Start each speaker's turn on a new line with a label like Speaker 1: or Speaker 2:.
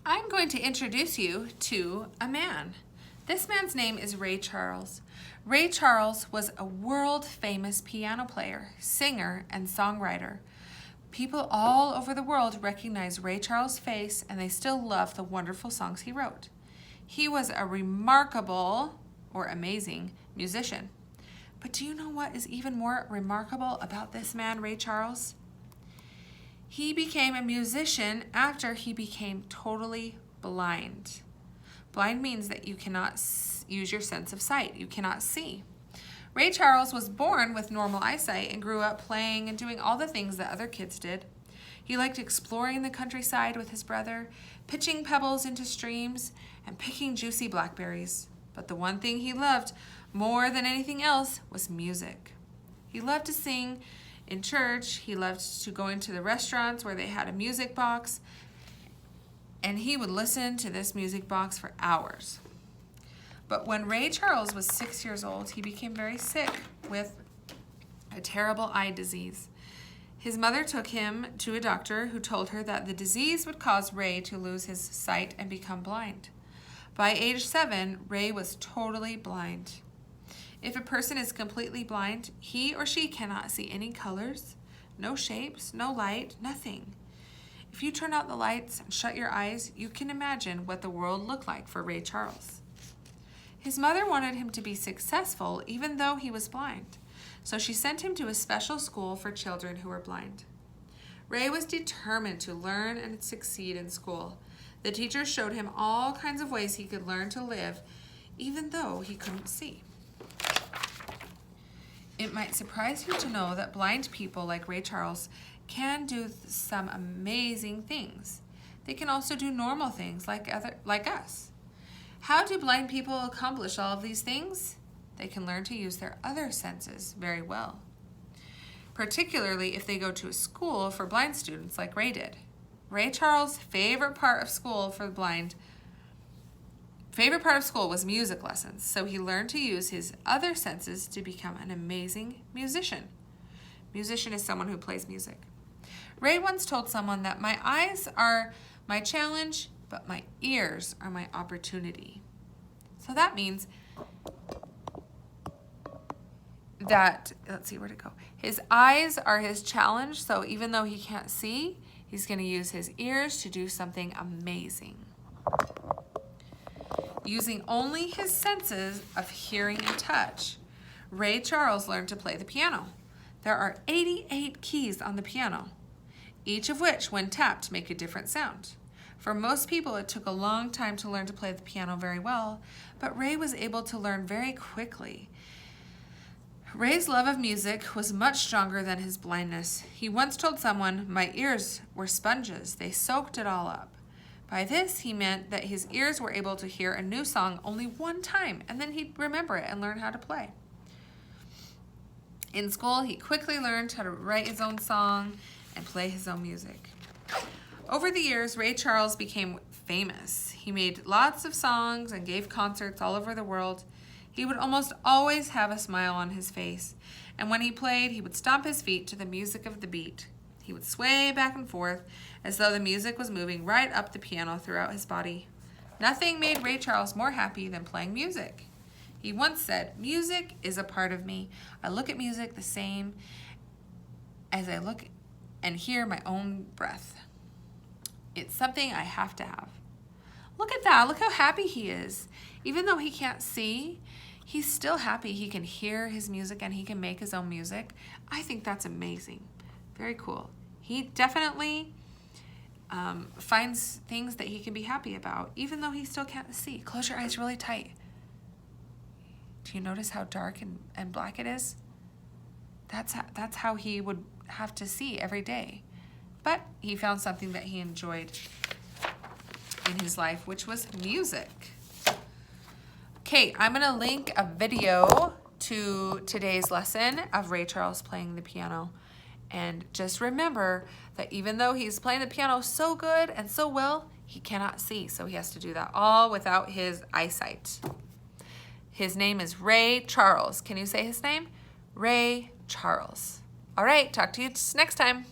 Speaker 1: I'm going to introduce you to a man. This man's name is Ray Charles. Ray Charles was a world-famous piano player, singer, and songwriter. People all over the world recognize Ray Charles' face, and they still love the wonderful songs he wrote. He was a remarkable, or amazing, musician. But do you know what is even more remarkable about this man, Ray Charles? He became a musician after he became totally blind. Blind means that you cannot use your sense of sight. You cannot see. Ray Charles was born with normal eyesight and grew up playing and doing all the things that other kids did. He liked exploring the countryside with his brother, pitching pebbles into streams, and picking juicy blackberries. But the one thing he loved more than anything else was music. He loved to sing in church. He loved to go into the restaurants where they had a music box, and he would listen to this music box for hours. But when Ray Charles was 6 years old, he became very sick with a terrible eye disease. His mother took him to a doctor who told her that the disease would cause Ray to lose his sight and become blind. By age 7, Ray was totally blind. If a person is completely blind, he or she cannot see any colors, no shapes, no light, nothing. If you turn out the lights and shut your eyes, you can imagine what the world looked like for Ray Charles. His mother wanted him to be successful even though he was blind, so she sent him to a special school for children who were blind. Ray was determined to learn and succeed in school. The teachers showed him all kinds of ways he could learn to live even though he couldn't see. It might surprise you to know that blind people like Ray Charles can do some amazing things. They can also do normal things like us. How do blind people accomplish all of these things? They can learn to use their other senses very well, particularly if they go to a school for blind students like Ray did. Ray Charles' favorite part of school was music lessons, so he learned to use his other senses to become an amazing musician. Musician is someone who plays music. Ray once told someone that my eyes are my challenge, but my ears are my opportunity. So that means that, let's see, where'd it go? His eyes are his challenge, so even though he can't see, he's going to use his ears to do something amazing. Using only his senses of hearing and touch, Ray Charles learned to play the piano. There are 88 keys on the piano, each of which, when tapped, make a different sound. For most people, it took a long time to learn to play the piano very well, but Ray was able to learn very quickly. Ray's love of music was much stronger than his blindness. He once told someone, "My ears were sponges. They soaked it all up." By this, he meant that his ears were able to hear a new song only one time, and then he'd remember it and learn how to play. In school, he quickly learned how to write his own song and play his own music. Over the years, Ray Charles became famous. He made lots of songs and gave concerts all over the world. He would almost always have a smile on his face, and when he played, he would stomp his feet to the music of the beat. He would sway back and forth as though the music was moving right up the piano throughout his body. Nothing made Ray Charles more happy than playing music. He once said, "Music is a part of me. I look at music the same as I look and hear my own breath. It's something I have to have." Look at that. Look how happy he is. Even though he can't see, he's still happy. He can hear his music and he can make his own music. I think that's amazing. Very cool. He definitely finds things that he can be happy about, even though he still can't see. Close your eyes really tight. Do you notice how dark and black it is? That's how he would have to see every day. But he found something that he enjoyed in his life, which was music. Okay, I'm going to link a video to today's lesson of Ray Charles playing the piano. And just remember that even though he's playing the piano so good and so well, he cannot see. So he has to do that all without his eyesight. His name is Ray Charles. Can you say his name? Ray Charles. All right, talk to you next time.